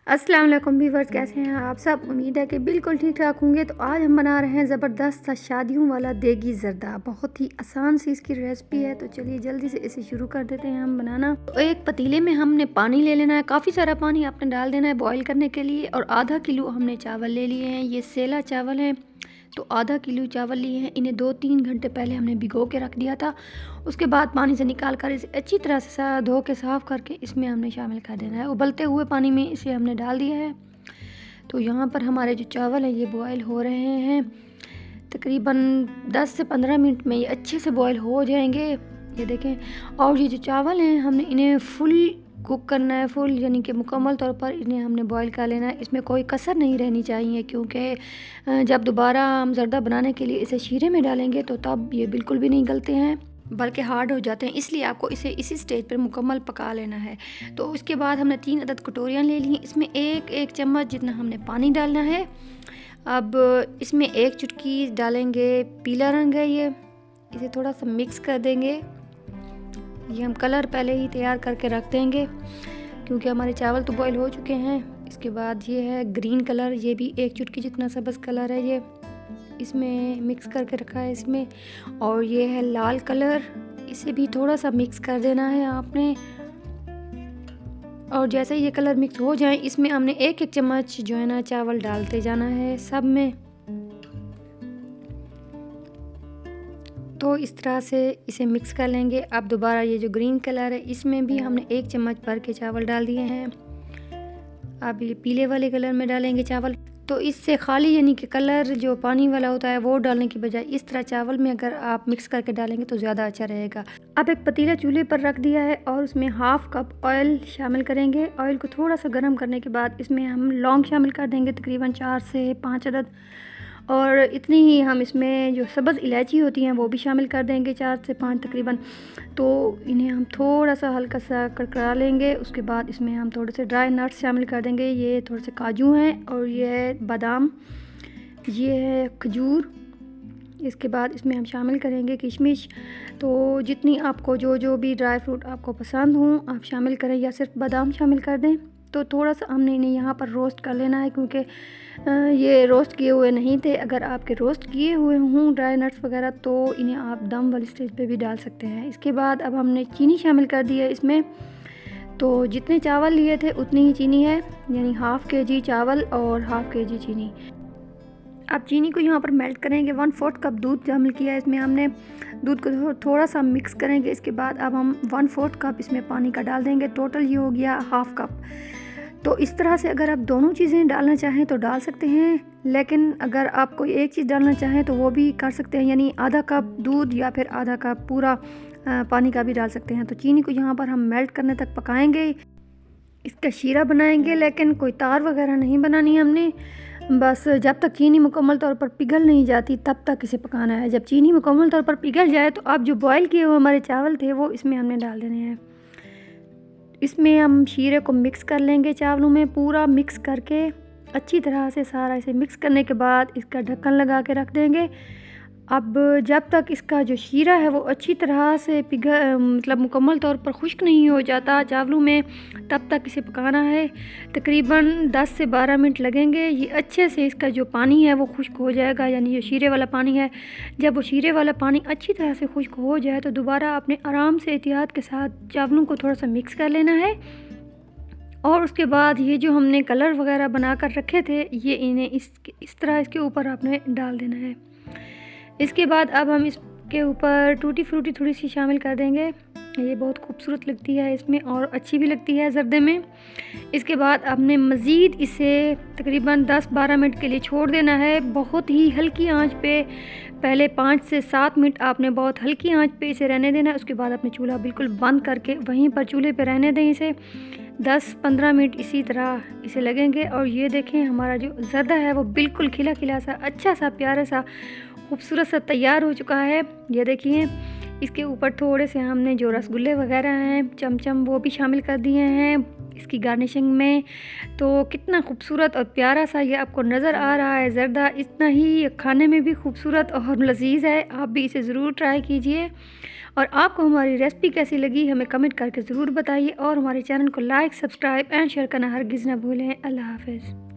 अस्सलाम वालेकुम व्यूअर्स, कैसे हैं आप सब। उम्मीद है कि बिल्कुल ठीक ठाक होंगे। तो आज हम बना रहे हैं ज़बरदस्त सा शादियों वाला देगी ज़रदा। बहुत ही आसान सी इसकी रेसिपी है। तो चलिए जल्दी से इसे शुरू कर देते हैं हम बनाना। तो एक पतीले में हमने पानी ले लेना है। काफ़ी सारा पानी आपने डाल देना है बॉईल करने के लिए। और आधा किलो हमने चावल ले लिए हैं। ये सेला चावल हैं, तो आधा किलो चावल लिए हैं। इन्हें 2-3 घंटे पहले हमने भिगो के रख दिया था। उसके बाद पानी से निकाल कर इसे अच्छी तरह से धो के साफ़ करके इसमें हमने शामिल कर देना है। उबलते हुए पानी में इसे हमने डाल दिया है। तो यहाँ पर हमारे जो चावल हैं ये बॉयल हो रहे हैं। तकरीबन 10 से 15 मिनट में ये अच्छे से बॉयल हो जाएंगे, ये देखें। और ये जो चावल हैं हमने इन्हें फुल कुक करना है, फुल यानी कि मुकम्मल तौर पर इन्हें हमने बॉईल कर लेना है। इसमें कोई कसर नहीं रहनी चाहिए, क्योंकि जब दोबारा हम ज़रदा बनाने के लिए इसे शीरे में डालेंगे तो तब ये बिल्कुल भी नहीं गलते हैं, बल्कि हार्ड हो जाते हैं। इसलिए आपको इसे इसी स्टेज पर मुकम्मल पका लेना है। तो उसके बाद हमने 3 अदद कटोरियाँ ले ली। इसमें एक चम्मच जितना हमने पानी डालना है। अब इसमें 1 चुटकी डालेंगे पीला रंग है ये, इसे थोड़ा सा मिक्स कर देंगे। ये हम कलर पहले ही तैयार करके रख देंगे, क्योंकि हमारे चावल तो बॉईल हो चुके हैं। इसके बाद ये है ग्रीन कलर, ये भी 1 चुटकी जितना सब्ज़ कलर है, ये इसमें मिक्स करके रखा है इसमें। और ये है लाल कलर, इसे भी थोड़ा सा मिक्स कर देना है आपने। और जैसे ये कलर मिक्स हो जाए इसमें हमने 1-1 चम्मच जो है ना चावल डालते जाना है सब में। तो इस तरह से इसे मिक्स कर लेंगे। अब दोबारा ये जो ग्रीन कलर है इसमें भी हमने 1 चम्मच भर के चावल डाल दिए हैं। अब ये पीले वाले कलर में डालेंगे चावल। तो इससे खाली यानी कि कलर जो पानी वाला होता है वो डालने की बजाय इस तरह चावल में अगर आप मिक्स करके डालेंगे तो ज़्यादा अच्छा रहेगा। अब एक पतीला चूल्हे पर रख दिया है और उसमें 1/2 कप ऑयल शामिल करेंगे। ऑयल को थोड़ा सा गर्म करने के बाद इसमें हम लौंग शामिल कर देंगे, तकरीबन 4 से 5 अदद। और इतनी ही हम इसमें जो सब्ज़ इलायची होती हैं वो भी शामिल कर देंगे, 4 से 5 तकरीबन। तो इन्हें हम थोड़ा सा हल्का सा कड़कड़ा लेंगे। उसके बाद इसमें हम थोड़े से ड्राई नट्स शामिल कर देंगे। ये थोड़े से काजू हैं और ये है बादाम, ये है खजूर। इसके बाद इसमें हम शामिल करेंगे किशमिश। तो जितनी आपको जो भी ड्राई फ्रूट आपको पसंद हों आप शामिल करें, या सिर्फ बादाम शामिल कर दें। तो थोड़ा सा हमने इन्हें यहाँ पर रोस्ट कर लेना है, क्योंकि ये रोस्ट किए हुए नहीं थे। अगर आपके रोस्ट किए हुए हों ड्राई नट्स वगैरह तो इन्हें आप दम वाली स्टेज पे भी डाल सकते हैं। इसके बाद अब हमने चीनी शामिल कर दी है इसमें। तो जितने चावल लिए थे उतनी ही चीनी है, यानी 1/2 kg चावल और 1/2 kg चीनी। अब चीनी को यहाँ पर मेल्ट करेंगे। 1/4 कप दूध शामिल किया है इसमें हमने। दूध को थोड़ा सा मिक्स करेंगे। इसके बाद अब हम 1/4 कप इसमें पानी का डाल देंगे। टोटल ये हो गया 1/2 कप। तो इस तरह से अगर आप दोनों चीज़ें डालना चाहें तो डाल सकते हैं, लेकिन अगर आप कोई एक चीज़ डालना चाहें तो वो भी कर सकते हैं, यानी आधा कप दूध या फिर आधा कप पूरा पानी का भी डाल सकते हैं। तो चीनी को यहाँ पर हम मेल्ट करने तक पकाएंगे। इसका शीरा बनाएंगे, लेकिन कोई तार वगैरह नहीं बनानी है हमने। बस जब तक चीनी मुकम्मल तौर पर पिघल नहीं जाती तब तक इसे पकाना है। जब चीनी मुकम्मल तौर पर पिघल जाए तो अब जो बॉयल किए हुए हमारे चावल थे वो इसमें हमने डाल देने हैं। इसमें हम शीरे को मिक्स कर लेंगे चावलों में, पूरा मिक्स करके अच्छी तरह से सारा इसे मिक्स करने के बाद इसका ढक्कन लगा के रख देंगे। अब जब तक इसका जो शीरा है वो अच्छी तरह से मतलब मुकम्मल तौर पर खुश्क नहीं हो जाता चावलों में, तब तक इसे पकाना है। तकरीबन 10 से 12 मिनट लगेंगे। ये अच्छे से इसका जो पानी है वो खुश्क हो जाएगा, यानी जो शीरे वाला पानी है। जब वो शीरे वाला पानी अच्छी तरह से खुश्क हो जाए तो दोबारा आपने आराम से एहतियात के साथ चावलों को थोड़ा सा मिक्स कर लेना है। और उसके बाद ये जो हमने कलर वगैरह बना कर रखे थे ये इन्हें इस तरह इसके ऊपर आपने डाल देना है। इसके बाद अब हम इसके ऊपर टूटी फ्रूटी थोड़ी सी शामिल कर देंगे। ये बहुत खूबसूरत लगती है इसमें और अच्छी भी लगती है ज़रदे में। इसके बाद आपने मज़ीद इसे तकरीबन 10-12 मिनट के लिए छोड़ देना है, बहुत ही हल्की आंच पे। पहले 5 से 7 मिनट आपने बहुत हल्की आंच पे इसे रहने देना है। उसके बाद आपने चूल्हा बिल्कुल बंद करके वहीं पर चूल्हे पे रहने दें इसे। 10-15 मिनट इसी तरह इसे लगेंगे। और ये देखें हमारा जो ज़रदा है वो बिल्कुल खिला खिला सा, अच्छा सा, प्यारा सा, खूबसूरत सा तैयार हो चुका है। ये देखिए, इसके ऊपर थोड़े से हमने जो रसगुल्ले वगैरह हैं, चमचम, वो भी शामिल कर दिए हैं इसकी गार्निशिंग में। तो कितना खूबसूरत और प्यारा सा ये आपको नज़र आ रहा है ज़रदा। इतना ही खाने में भी खूबसूरत और लजीज है। आप भी इसे ज़रूर ट्राई कीजिए। और आपको हमारी रेसिपी कैसी लगी हमें कमेंट करके ज़रूर बताइए और हमारे चैनल को लाइक, सब्सक्राइब एंड शेयर करना हरगिज़ ना भूलें। अल्लाह हाफ़िज़।